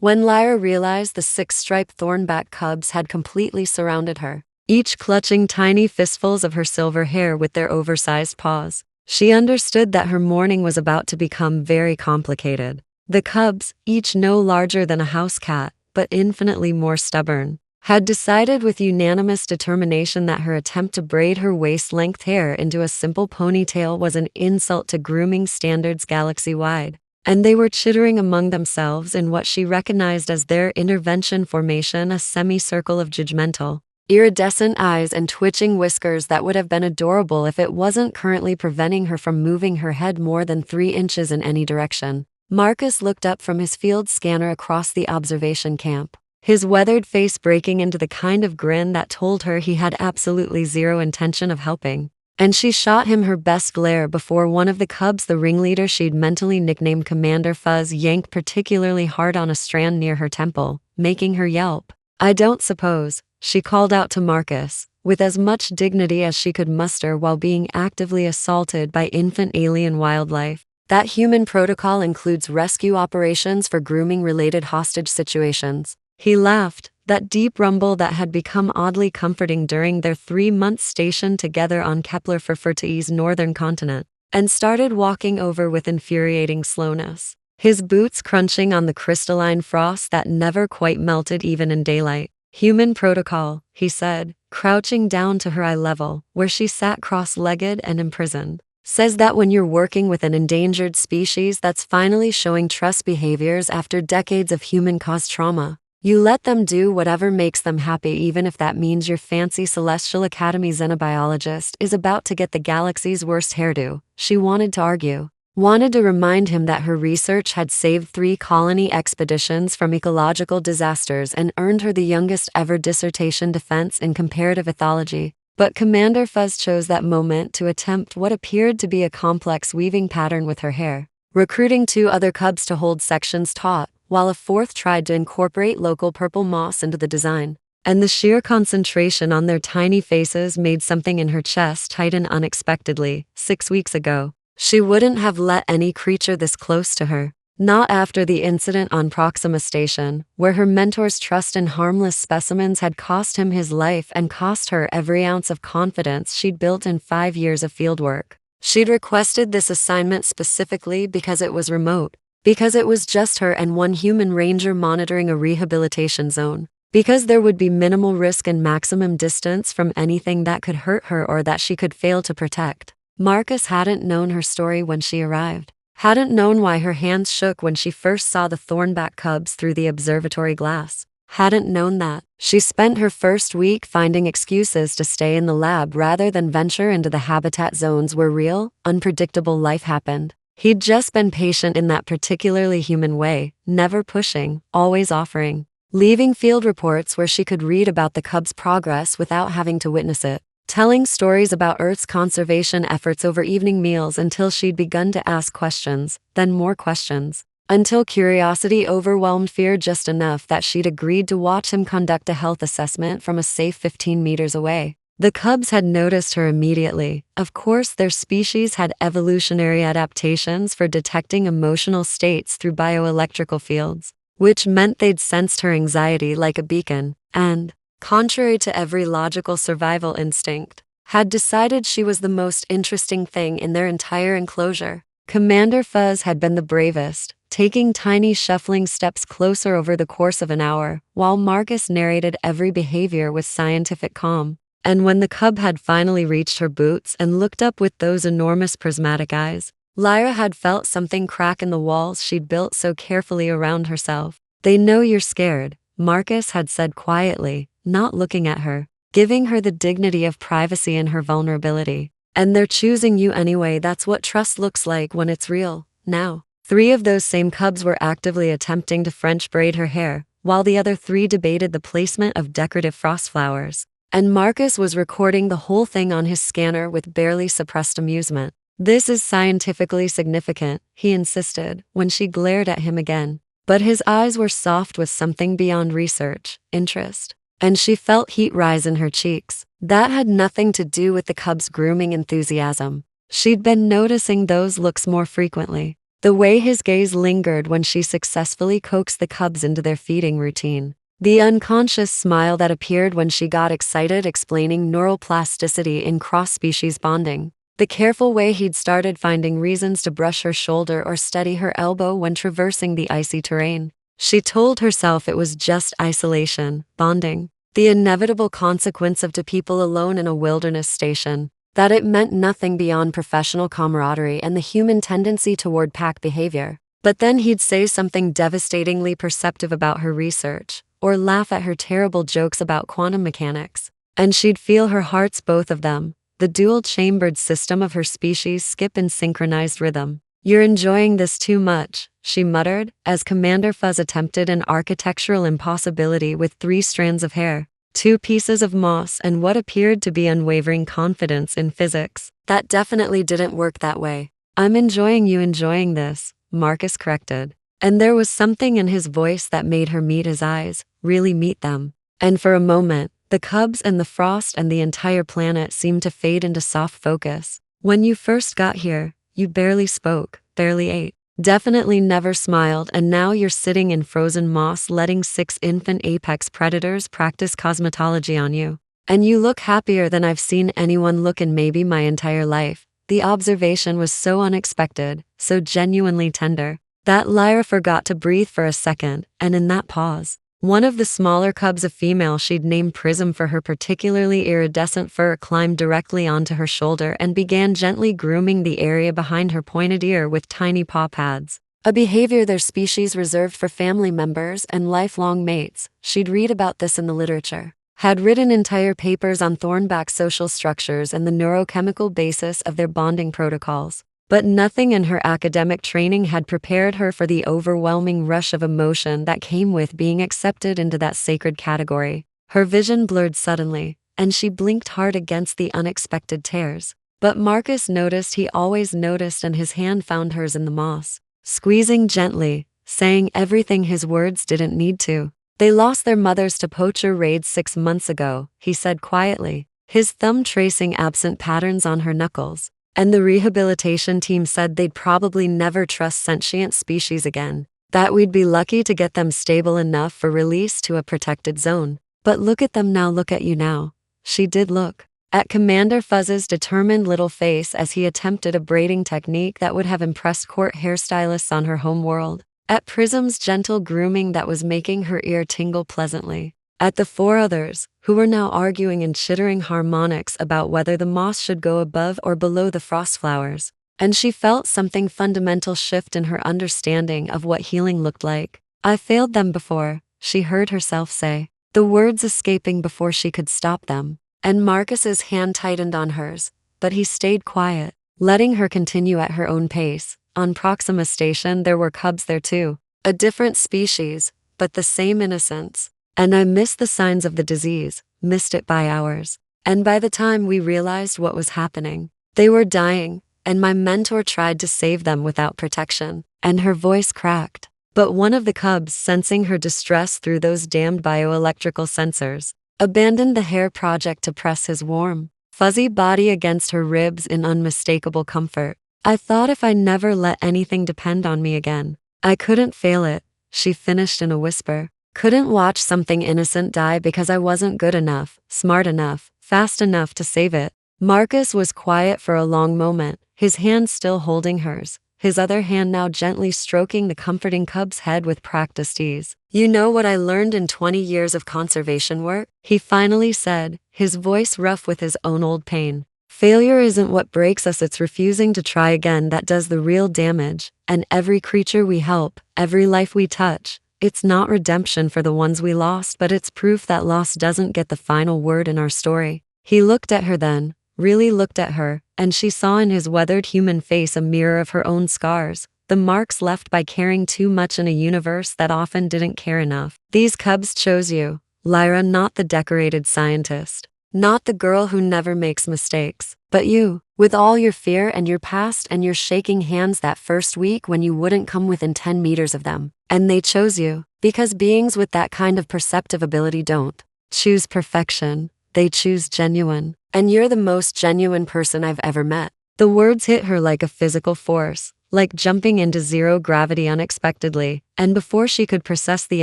when Lyra realized the 6-striped thornback cubs had completely surrounded her, each clutching tiny fistfuls of her silver hair with their oversized paws. She understood that her morning was about to become very complicated. The cubs, each no larger than a house cat, but infinitely more stubborn, had decided with unanimous determination that her attempt to braid her waist-length hair into a simple ponytail was an insult to grooming standards galaxy-wide, and they were chittering among themselves in what she recognized as their intervention formation, a semicircle of judgmental, iridescent eyes and twitching whiskers that would have been adorable if it wasn't currently preventing her from moving her head more than 3 inches in any direction. Marcus looked up from his field scanner across the observation camp, his weathered face breaking into the kind of grin that told her he had absolutely zero intention of helping. And she shot him her best glare before one of the cubs, the ringleader she'd mentally nicknamed Commander Fuzz, yanked particularly hard on a strand near her temple, making her yelp. "I don't suppose," she called out to Marcus, with as much dignity as she could muster while being actively assaulted by infant alien wildlife, "that human protocol includes rescue operations for grooming-related hostage situations." He laughed, that deep rumble that had become oddly comforting during their 3-month station together on Kepler for Ferti's northern continent, and started walking over with infuriating slowness, his boots crunching on the crystalline frost that never quite melted even in daylight. "Human protocol," he said, crouching down to her eye level, where she sat cross-legged and imprisoned, "says that when you're working with an endangered species that's finally showing trust behaviors after decades of human-caused trauma, you let them do whatever makes them happy, even if that means your fancy Celestial Academy xenobiologist is about to get the galaxy's worst hairdo." She wanted to argue, wanted to remind him that her research had saved 3 colony expeditions from ecological disasters and earned her the youngest ever dissertation defense in comparative ethology. But Commander Fuzz chose that moment to attempt what appeared to be a complex weaving pattern with her hair, recruiting 2 other cubs to hold sections taut, while a 4th tried to incorporate local purple moss into the design. And the sheer concentration on their tiny faces made something in her chest tighten unexpectedly. 6 weeks ago, she wouldn't have let any creature this close to her. Not after the incident on Proxima Station, where her mentor's trust in harmless specimens had cost him his life and cost her every ounce of confidence she'd built in 5 years of fieldwork. She'd requested this assignment specifically because it was remote, because it was just her and one human ranger monitoring a rehabilitation zone, because there would be minimal risk and maximum distance from anything that could hurt her or that she could fail to protect. Marcus hadn't known her story when she arrived, hadn't known why her hands shook when she first saw the thornback cubs through the observatory glass, hadn't known that she spent her first week finding excuses to stay in the lab rather than venture into the habitat zones where real, unpredictable life happened. He'd just been patient in that particularly human way, never pushing, always offering, leaving field reports where she could read about the cubs' progress without having to witness it, telling stories about Earth's conservation efforts over evening meals until she'd begun to ask questions, then more questions, until curiosity overwhelmed fear just enough that she'd agreed to watch him conduct a health assessment from a safe 15 meters away. The cubs had noticed her immediately. Of course, their species had evolutionary adaptations for detecting emotional states through bioelectrical fields, which meant they'd sensed her anxiety like a beacon, and, contrary to every logical survival instinct, had decided she was the most interesting thing in their entire enclosure. Commander Fuzz had been the bravest, taking tiny shuffling steps closer over the course of an hour, while Marcus narrated every behavior with scientific calm. And when the cub had finally reached her boots and looked up with those enormous prismatic eyes, Lyra had felt something crack in the walls she'd built so carefully around herself. "They know you're scared," Marcus had said quietly, not looking at her, giving her the dignity of privacy in her vulnerability. "And they're choosing you anyway. That's what trust looks like when it's real." Now, 3 of those same cubs were actively attempting to French braid her hair, while the other 3 debated the placement of decorative frost flowers. And Marcus was recording the whole thing on his scanner with barely suppressed amusement. "This is scientifically significant," he insisted, when she glared at him again. But his eyes were soft with something beyond research, interest. And she felt heat rise in her cheeks. That had nothing to do with the cub's grooming enthusiasm. She'd been noticing those looks more frequently. The way his gaze lingered when she successfully coaxed the cubs into their feeding routine. The unconscious smile that appeared when she got excited explaining neuroplasticity in cross-species bonding. The careful way he'd started finding reasons to brush her shoulder or steady her elbow when traversing the icy terrain. She told herself it was just isolation, bonding, the inevitable consequence of two people alone in a wilderness station, that it meant nothing beyond professional camaraderie and the human tendency toward pack behavior. But then he'd say something devastatingly perceptive about her research, or laugh at her terrible jokes about quantum mechanics, and she'd feel her hearts, both of them, the dual-chambered system of her species, skip in synchronized rhythm. "You're enjoying this too much," she muttered, as Commander Fuzz attempted an architectural impossibility with 3 strands of hair, 2 pieces of moss, and what appeared to be unwavering confidence in physics. "That definitely didn't work that way." "I'm enjoying you enjoying this," Marcus corrected. And there was something in his voice that made her meet his eyes, really meet them. And for a moment, the cubs and the frost and the entire planet seemed to fade into soft focus. "When you first got here, you barely spoke, barely ate, definitely never smiled, and now you're sitting in frozen moss letting 6 infant apex predators practice cosmetology on you. And you look happier than I've seen anyone look in maybe my entire life." The observation was so unexpected, so genuinely tender, that Lyra forgot to breathe for a second, and in that pause, one of the smaller cubs, a female she'd named Prism for her particularly iridescent fur, climbed directly onto her shoulder and began gently grooming the area behind her pointed ear with tiny paw pads. A behavior their species reserved for family members and lifelong mates. She'd read about this in the literature, had written entire papers on thornback social structures and the neurochemical basis of their bonding protocols. But nothing in her academic training had prepared her for the overwhelming rush of emotion that came with being accepted into that sacred category. Her vision blurred suddenly, and she blinked hard against the unexpected tears. But Marcus noticed, he always noticed, and his hand found hers in the moss, squeezing gently, saying everything his words didn't need to. "They lost their mothers to poacher raids 6 months ago," he said quietly, his thumb tracing absent patterns on her knuckles. "And the rehabilitation team said they'd probably never trust sentient species again, that we'd be lucky to get them stable enough for release to a protected zone. But look at them now, look at you now." She did look at Commander Fuzz's determined little face as he attempted a braiding technique that would have impressed court hairstylists on her home world, at Prism's gentle grooming that was making her ear tingle pleasantly, at the 4 others, who were now arguing in chittering harmonics about whether the moss should go above or below the frost flowers. And she felt something fundamental shift in her understanding of what healing looked like. "I failed them before," she heard herself say, the words escaping before she could stop them. And Marcus's hand tightened on hers, but he stayed quiet, letting her continue at her own pace. On Proxima Station there were cubs there too, a different species, but the same innocence. And I missed the signs of the disease, missed it by hours. And by the time we realized what was happening, they were dying, and my mentor tried to save them without protection." And her voice cracked. But one of the cubs, sensing her distress through those damned bioelectrical sensors, abandoned the hair project to press his warm, fuzzy body against her ribs in unmistakable comfort. "I thought if I never let anything depend on me again, I couldn't fail it," she finished in a whisper. "Couldn't watch something innocent die because I wasn't good enough, smart enough, fast enough to save it." Marcus was quiet for a long moment, his hand still holding hers, his other hand now gently stroking the comforting cub's head with practiced ease. "You know what I learned in 20 years of conservation work?" he finally said, his voice rough with his own old pain. "Failure isn't what breaks us, it's refusing to try again that does the real damage. And every creature we help, every life we touch, it's not redemption for the ones we lost, but it's proof that loss doesn't get the final word in our story." He looked at her then, really looked at her, and she saw in his weathered human face a mirror of her own scars, the marks left by caring too much in a universe that often didn't care enough. "These cubs chose you, Lyra, not the decorated scientist, not the girl who never makes mistakes, but you, with all your fear and your past and your shaking hands that first week when you wouldn't come within 10 meters of them. And they chose you, because beings with that kind of perceptive ability don't choose perfection, they choose genuine. And you're the most genuine person I've ever met." The words hit her like a physical force, like jumping into zero gravity unexpectedly, and before she could process the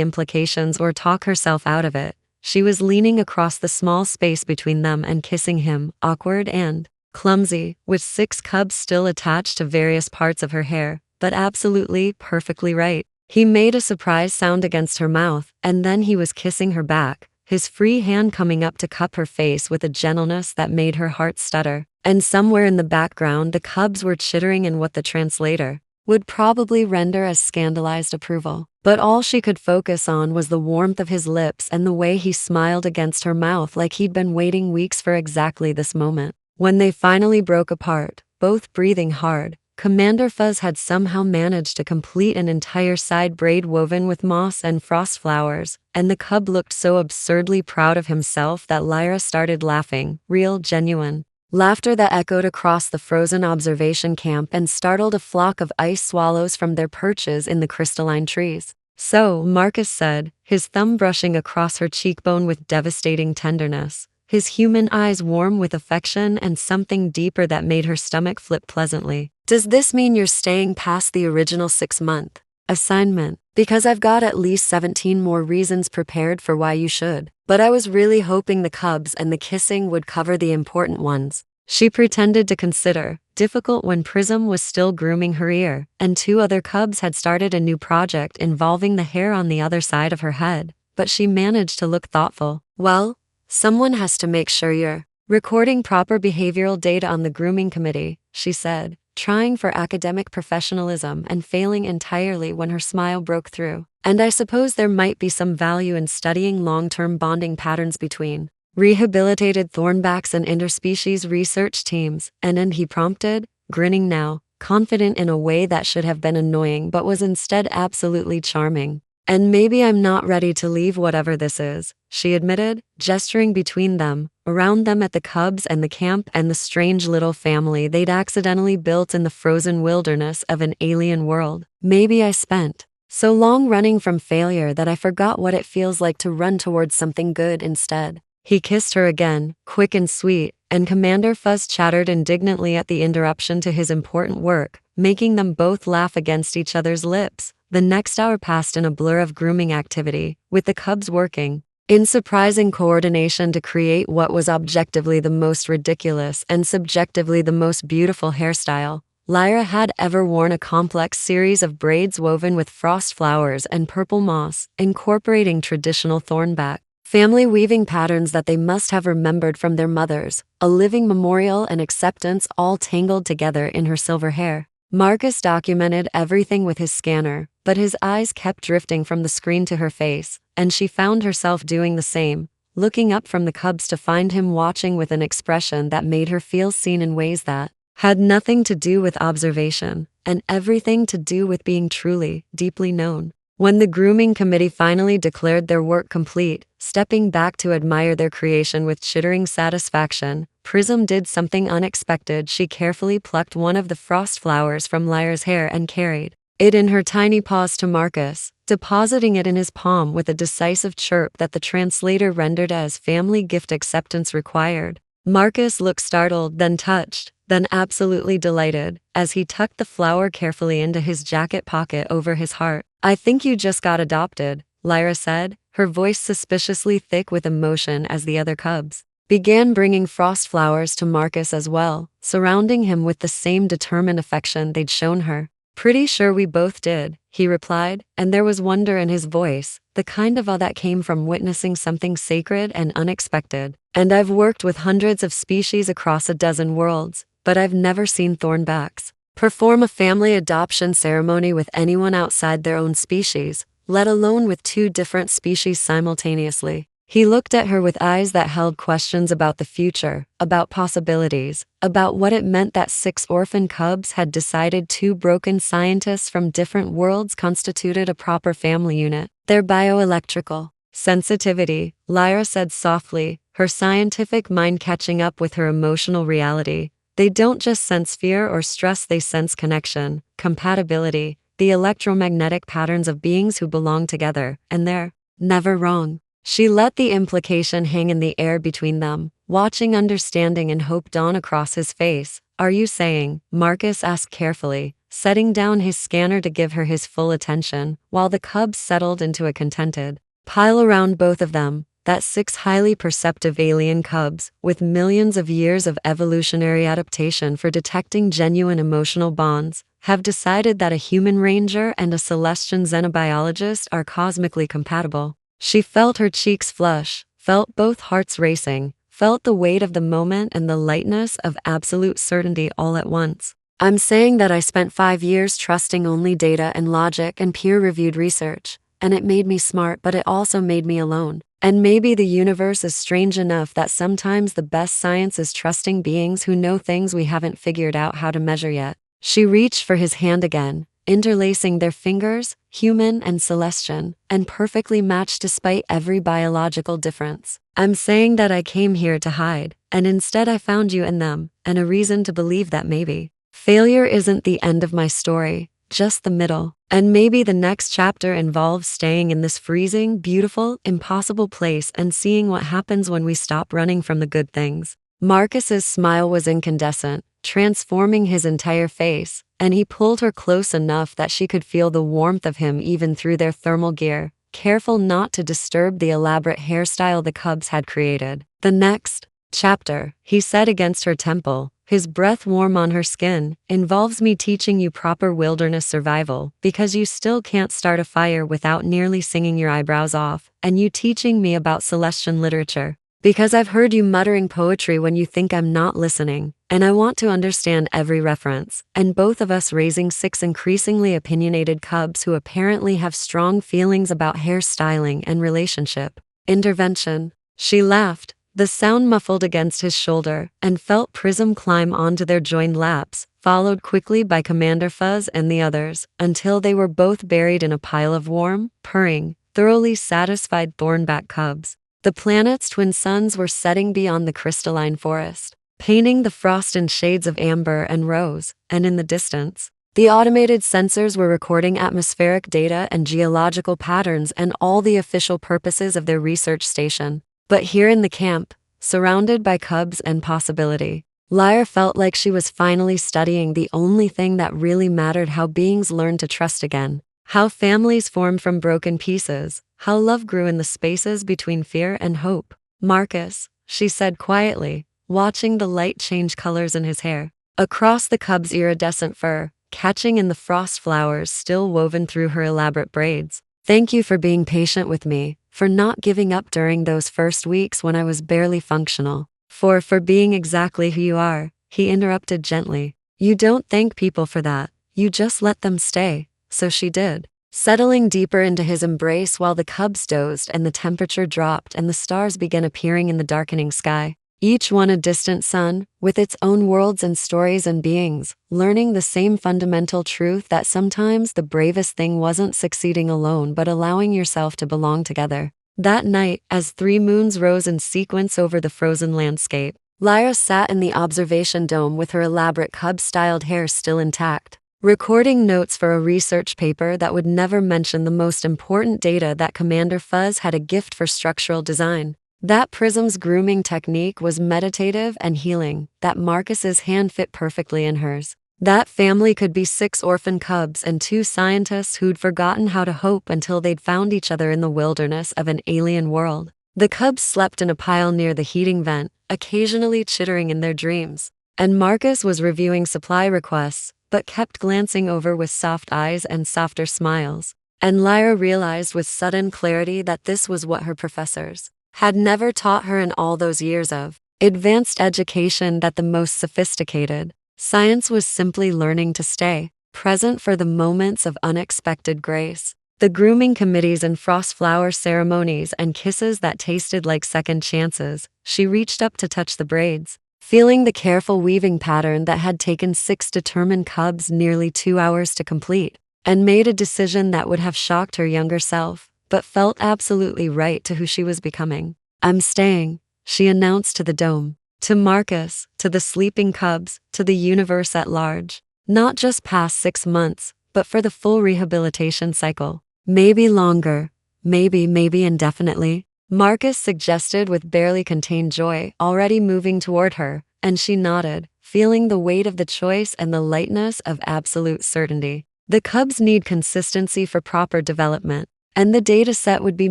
implications or talk herself out of it, she was leaning across the small space between them and kissing him, awkward and clumsy, with 6 cubs still attached to various parts of her hair, but absolutely, perfectly right. He made a surprised sound against her mouth, and then he was kissing her back, his free hand coming up to cup her face with a gentleness that made her heart stutter. And somewhere in the background the cubs were chittering in what the translator would probably render as scandalized approval. But all she could focus on was the warmth of his lips and the way he smiled against her mouth like he'd been waiting weeks for exactly this moment. When they finally broke apart, both breathing hard, Commander Fuzz had somehow managed to complete an entire side braid woven with moss and frost flowers, and the cub looked so absurdly proud of himself that Lyra started laughing, real, genuine laughter that echoed across the frozen observation camp and startled a flock of ice swallows from their perches in the crystalline trees. "So," Marcus said, his thumb brushing across her cheekbone with devastating tenderness, his human eyes warm with affection and something deeper that made her stomach flip pleasantly. "Does this mean you're staying past the original 6-month assignment? Because I've got at least 17 more reasons prepared for why you should. But I was really hoping the cubs and the kissing would cover the important ones." She pretended to consider, difficult when Prism was still grooming her ear, and 2 other cubs had started a new project involving the hair on the other side of her head, but she managed to look thoughtful. "Well, someone has to make sure you're recording proper behavioral data on the grooming committee," she said, trying for academic professionalism and failing entirely when her smile broke through. "And I suppose there might be some value in studying long-term bonding patterns between rehabilitated thornbacks and interspecies research teams." And he prompted, grinning now, confident in a way that should have been annoying but was instead absolutely charming. "And maybe I'm not ready to leave whatever this is," she admitted, gesturing between them, around them at the cubs and the camp and the strange little family they'd accidentally built in the frozen wilderness of an alien world. "Maybe I spent so long running from failure that I forgot what it feels like to run towards something good instead." He kissed her again, quick and sweet, and Commander Fuzz chattered indignantly at the interruption to his important work, making them both laugh against each other's lips. The next hour passed in a blur of grooming activity, with the cubs working in surprising coordination to create what was objectively the most ridiculous and subjectively the most beautiful hairstyle Lyra had ever worn, a complex series of braids woven with frost flowers and purple moss, incorporating traditional thornback family weaving patterns that they must have remembered from their mothers, a living memorial and acceptance all tangled together in her silver hair. Marcus documented everything with his scanner, but his eyes kept drifting from the screen to her face, and she found herself doing the same, looking up from the cubs to find him watching with an expression that made her feel seen in ways that had nothing to do with observation, and everything to do with being truly, deeply known. When the grooming committee finally declared their work complete, stepping back to admire their creation with chittering satisfaction, Prism did something unexpected. She carefully plucked one of the frost flowers from Lyra's hair and carried it in her tiny paws to Marcus, depositing it in his palm with a decisive chirp that the translator rendered as family gift acceptance required. Marcus looked startled, then touched, then absolutely delighted, as he tucked the flower carefully into his jacket pocket over his heart. "I think you just got adopted," Lyra said, her voice suspiciously thick with emotion as the other cubs began bringing frost flowers to Marcus as well, surrounding him with the same determined affection they'd shown her. "Pretty sure we both did," he replied, and there was wonder in his voice, the kind of awe that came from witnessing something sacred and unexpected. "And I've worked with hundreds of species across a dozen worlds, but I've never seen thornbacks perform a family adoption ceremony with anyone outside their own species, let alone with 2 different species simultaneously." He looked at her with eyes that held questions about the future, about possibilities, about what it meant that 6 orphan cubs had decided 2 broken scientists from different worlds constituted a proper family unit. "Their bioelectrical sensitivity," Lyra said softly, her scientific mind catching up with her emotional reality. "They don't just sense fear or stress, they sense connection, compatibility, the electromagnetic patterns of beings who belong together, and they're never wrong." She let the implication hang in the air between them, watching understanding and hope dawn across his face. "Are you saying," Marcus asked carefully, setting down his scanner to give her his full attention, while the cubs settled into a contented pile around both of them. That 6 highly perceptive alien cubs, with millions of years of evolutionary adaptation for detecting genuine emotional bonds, have decided that a human ranger and a Celestian xenobiologist are cosmically compatible. She felt her cheeks flush, felt both hearts racing, felt the weight of the moment and the lightness of absolute certainty all at once. I'm saying that I spent 5 years trusting only data and logic and peer-reviewed research, and it made me smart, but it also made me alone. And maybe the universe is strange enough that sometimes the best science is trusting beings who know things we haven't figured out how to measure yet. She reached for his hand again, interlacing their fingers, human and Celestian, and perfectly matched despite every biological difference. I'm saying that I came here to hide, and instead I found you in them, and a reason to believe that maybe failure isn't the end of my story, just the middle. And maybe the next chapter involves staying in this freezing, beautiful, impossible place and seeing what happens when we stop running from the good things. Marcus's smile was incandescent, transforming his entire face, and he pulled her close enough that she could feel the warmth of him even through their thermal gear, careful not to disturb the elaborate hairstyle the cubs had created. The next chapter, he said against her temple, his breath warm on her skin, involves me teaching you proper wilderness survival, because you still can't start a fire without nearly singing your eyebrows off, and you teaching me about Celestian literature, because I've heard you muttering poetry when you think I'm not listening, and I want to understand every reference, and both of us raising 6 increasingly opinionated cubs who apparently have strong feelings about hairstyling and relationship. Intervention. She laughed, the sound muffled against his shoulder, and felt Prism climb onto their joined laps, followed quickly by Commander Fuzz and the others, until they were both buried in a pile of warm, purring, thoroughly satisfied thornback cubs. The planet's twin suns were setting beyond the crystalline forest, painting the frost in shades of amber and rose, and in the distance, the automated sensors were recording atmospheric data and geological patterns and all the official purposes of their research station. But here in the camp, surrounded by cubs and possibility, Lyra felt like she was finally studying the only thing that really mattered: how beings learned to trust again, how families formed from broken pieces, how love grew in the spaces between fear and hope. Marcus, she said quietly, watching the light change colors in his hair, across the cub's iridescent fur, catching in the frost flowers still woven through her elaborate braids. Thank you for being patient with me, for not giving up during those first weeks when I was barely functional, for being exactly who you are, he interrupted gently. You don't thank people for that, you just let them stay. So she did, settling deeper into his embrace while the cubs dozed and the temperature dropped and the stars began appearing in the darkening sky. Each one a distant sun, with its own worlds and stories and beings, learning the same fundamental truth that sometimes the bravest thing wasn't succeeding alone but allowing yourself to belong together. That night, as 3 moons rose in sequence over the frozen landscape, Lyra sat in the observation dome with her elaborate cub-styled hair still intact, recording notes for a research paper that would never mention the most important data: that Commander Fuzz had a gift for structural design, that Prism's grooming technique was meditative and healing, that Marcus's hand fit perfectly in hers, that family could be 6 orphan cubs and 2 scientists who'd forgotten how to hope until they'd found each other in the wilderness of an alien world. The cubs slept in a pile near the heating vent, occasionally chittering in their dreams, and Marcus was reviewing supply requests, but kept glancing over with soft eyes and softer smiles. And Lyra realized with sudden clarity that this was what her professors had never taught her in all those years of advanced education: that the most sophisticated science was simply learning to stay present for the moments of unexpected grace. The grooming committees and frost flower ceremonies and kisses that tasted like second chances. She reached up to touch the braids, feeling the careful weaving pattern that had taken 6 determined cubs nearly 2 hours to complete, and made a decision that would have shocked her younger self, but felt absolutely right to who she was becoming. I'm staying, she announced to the dome, to Marcus, to the sleeping cubs, to the universe at large. Not just past 6 months, but for the full rehabilitation cycle. Maybe longer, maybe indefinitely, Marcus suggested with barely contained joy already moving toward her, and she nodded, feeling the weight of the choice and the lightness of absolute certainty. The cubs need consistency for proper development, and the data set would be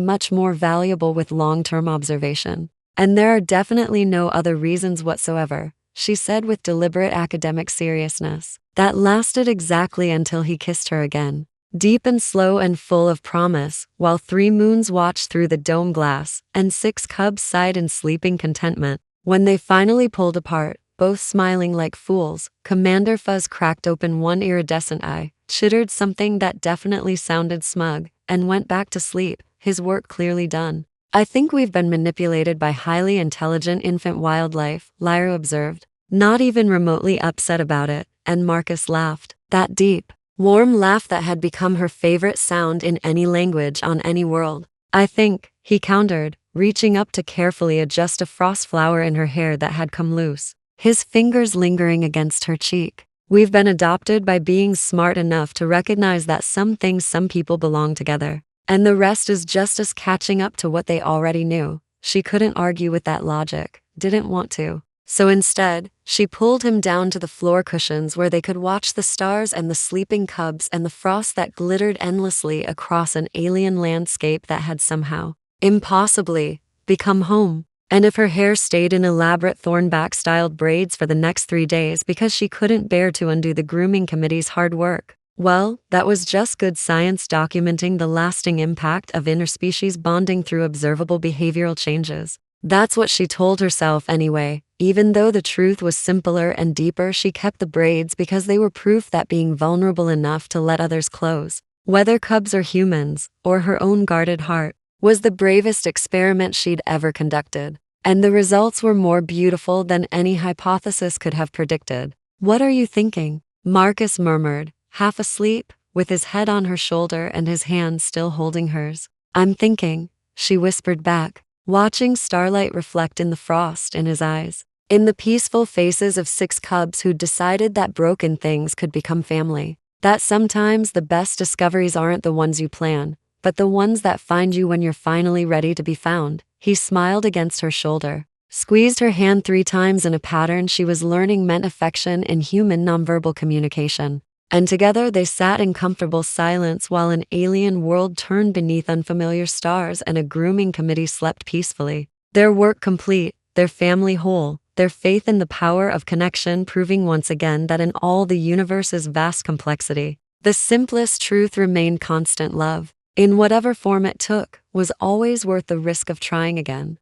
much more valuable with long-term observation. And there are definitely no other reasons whatsoever, she said with deliberate academic seriousness. That lasted exactly until he kissed her again. Deep and slow and full of promise, while 3 moons watched through the dome glass, and 6 cubs sighed in sleeping contentment. When they finally pulled apart, both smiling like fools, Commander Fuzz cracked open one iridescent eye, chittered something that definitely sounded smug, and went back to sleep, his work clearly done. I think we've been manipulated by highly intelligent infant wildlife, Lyra observed, not even remotely upset about it, and Marcus laughed. That deep, warm laugh that had become her favorite sound in any language on any world. I think, he countered, reaching up to carefully adjust a frost flower in her hair that had come loose, his fingers lingering against her cheek. We've been adopted by being smart enough to recognize that some things some people belong together, and the rest is just us catching up to what they already knew. She couldn't argue with that logic, didn't want to. So instead, she pulled him down to the floor cushions where they could watch the stars and the sleeping cubs and the frost that glittered endlessly across an alien landscape that had somehow, impossibly, become home. And if her hair stayed in elaborate thornback-styled braids for the next 3 days because she couldn't bear to undo the grooming committee's hard work, well, that was just good science documenting the lasting impact of interspecies bonding through observable behavioral changes. That's what she told herself anyway. Even though the truth was simpler and deeper, she kept the braids because they were proof that being vulnerable enough to let others close, whether cubs or humans, or her own guarded heart, was the bravest experiment she'd ever conducted. And the results were more beautiful than any hypothesis could have predicted. What are you thinking? Marcus murmured, half asleep, with his head on her shoulder and his hand still holding hers. I'm thinking, she whispered back, watching starlight reflect in the frost in his eyes, in the peaceful faces of 6 cubs who'd decided that broken things could become family, that sometimes the best discoveries aren't the ones you plan, but the ones that find you when you're finally ready to be found. He smiled against her shoulder, squeezed her hand 3 times in a pattern she was learning meant affection in human nonverbal communication, and together they sat in comfortable silence while an alien world turned beneath unfamiliar stars and a grooming committee slept peacefully. Their work complete, their family whole, their faith in the power of connection proving once again that in all the universe's vast complexity, the simplest truth remained constant: love, in whatever form it took, was always worth the risk of trying again.